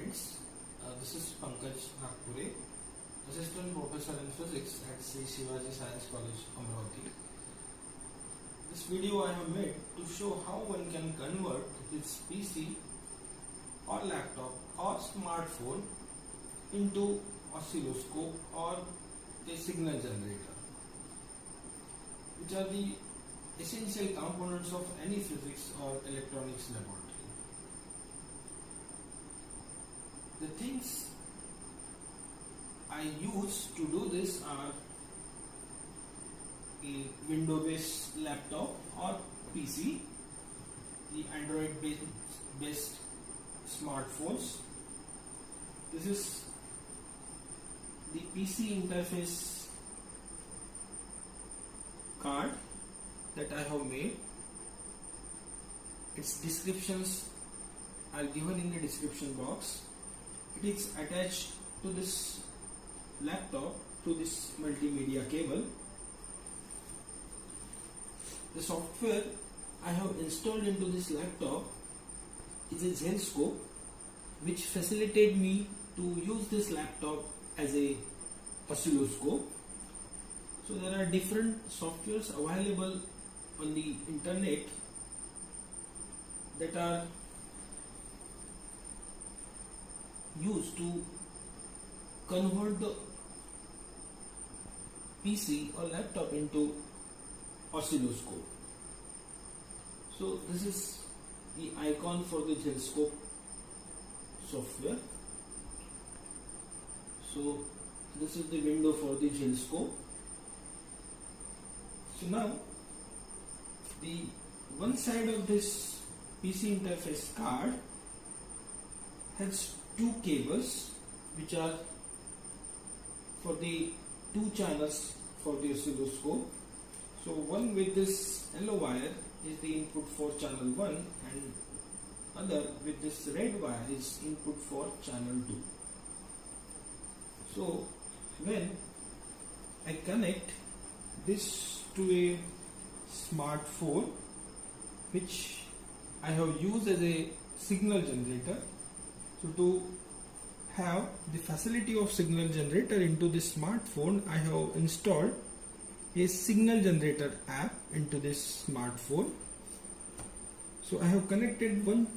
friends, this is Pankaj Nagpure, Assistant Professor in Physics at Sri Shivaji Science College, Amravati. This video I have made to show how one can convert his PC or laptop or smartphone into oscilloscope or a signal generator, which are the essential components of any physics or electronics laboratory. The things I use to do this are a Windows-based laptop or PC, the Android-based smartphones. This is the PC interface card that I have made. Its descriptions are given in the description box. It is attached to this laptop through this multimedia cable. The software I have installed into this laptop is a oscilloscope, which facilitates me to use this laptop as a oscilloscope. So there are different softwares available on the internet that are used to convert the PC or laptop into oscilloscope. So this is the icon for the oscilloscope software. So this is the window for the oscilloscope. So now the one side of this PC interface card has two cables, which are for the two channels for the oscilloscope. So one with this yellow wire is the input for channel 1 and other with this red wire is input for channel 2. So when I connect this to a smartphone, which I have used as a signal generator, so to have the facility of signal generator into this smartphone, I have installed a signal generator app into this smartphone. So I have connected one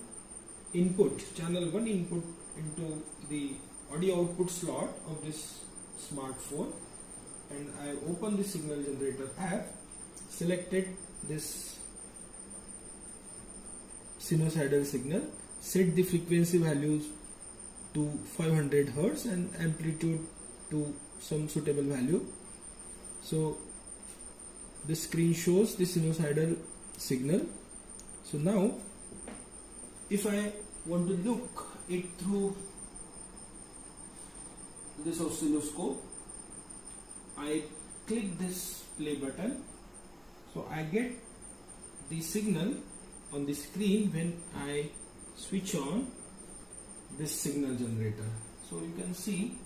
input, channel 1 input, into the audio output slot of this smartphone, and I open the signal generator app, selected this sinusoidal signal, set the frequency values to 500 Hz and amplitude to some suitable value. So the screen shows the sinusoidal signal. So now if I want to look it through this oscilloscope, I click this play button. So I get the signal on the screen when I switch on this signal generator. So you can see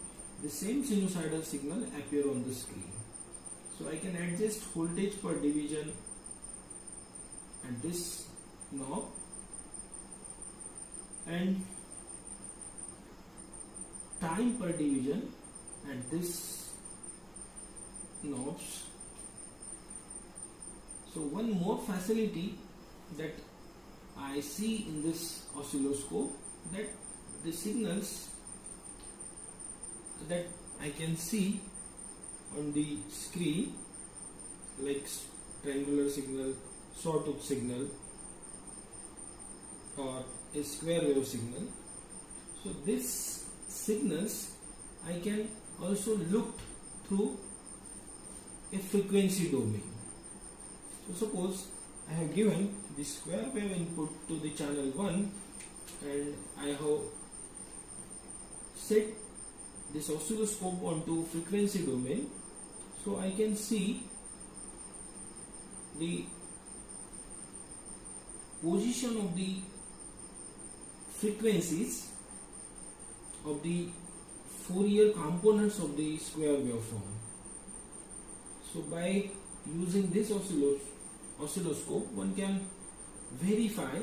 the same sinusoidal signal appear on the screen. So I can adjust voltage per division at this knob and time per division at this knobs. So one more facility that I see in this oscilloscope, that the signals that I can see on the screen, like triangular signal, sawtooth signal, or a square wave signal. So these signals I can also look through a frequency domain. So suppose I have given the square wave input to the channel 1 and I have set this oscilloscope onto frequency domain. So I can see the position of the frequencies of the Fourier components of the square waveform. So by using this oscilloscope, one can verify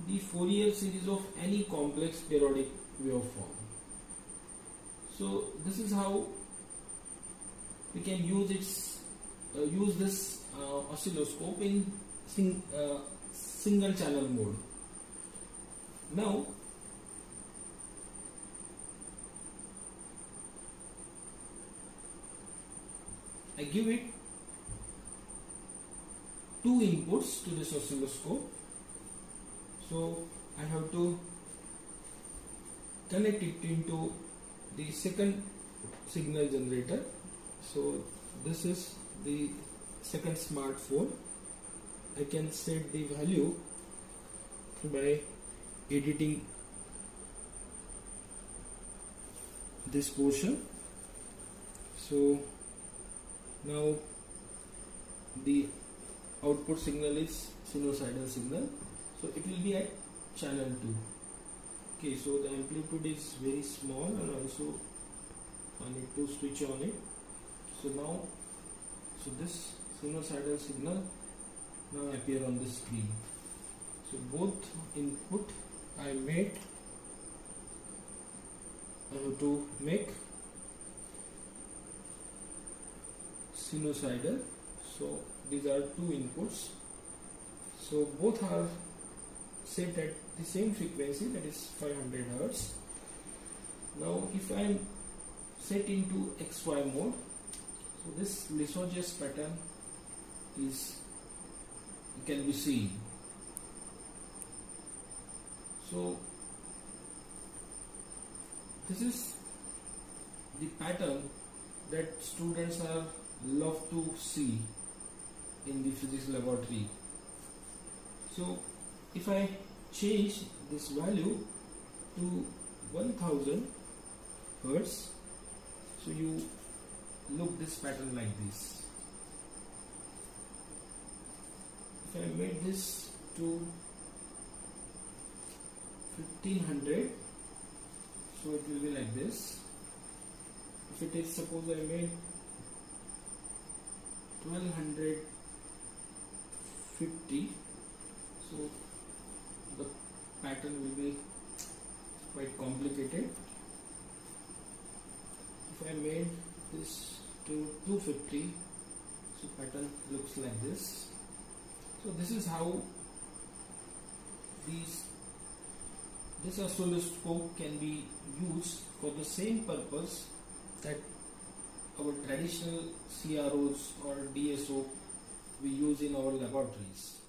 the Fourier series of any complex periodic waveform. So this is how we can use this oscilloscope in single channel mode. Now I give it two inputs to this oscilloscope. So I have to connect it into the second signal generator. So this is the second smartphone. I can set the value by editing this portion. So now the output signal is sinusoidal signal, so it will be at channel 2. Okay, so the amplitude is very small, and also I need to switch on it. So now, so this sinusoidal signal now appear on the screen. So both input I have to make sinusoidal. So these are two inputs. So both are set at the same frequency, that is 500 Hz. Now if I am set into XY mode, so this lithogest pattern can be seen. So this is the pattern that students are love to see in the physics laboratory. So if I change this value to 1000 Hertz, so you look this pattern like this. If I made this to 1500, so it will be like this. If it is, suppose I made 1250, so the pattern will be quite complicated. If I made this to 250, so pattern looks like this. So this is how this oscilloscope can be used for the same purpose that our traditional CROs or DSO we use in our laboratories.